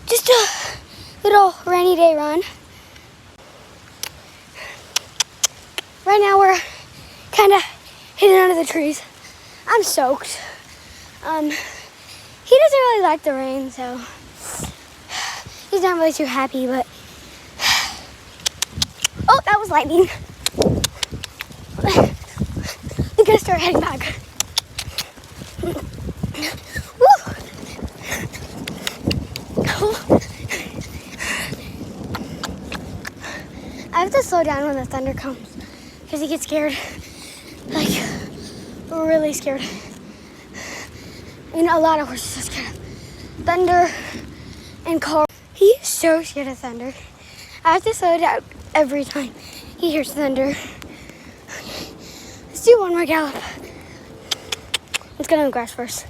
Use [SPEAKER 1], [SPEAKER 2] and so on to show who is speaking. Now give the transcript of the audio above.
[SPEAKER 1] Just a little rainy day run. Right now we're kind of hidden under the trees. I'm soaked. He doesn't really like the rain, so he's not really too happy, but oh, that was lightning. We gotta start heading back. Woo! I have to slow down when the thunder comes because he gets scared, like really scared. And a lot of horses are scared of thunder and cars. He's so scared of thunder. I have to slow down every time he hears thunder. Let's do one more gallop. Let's get on the grass first.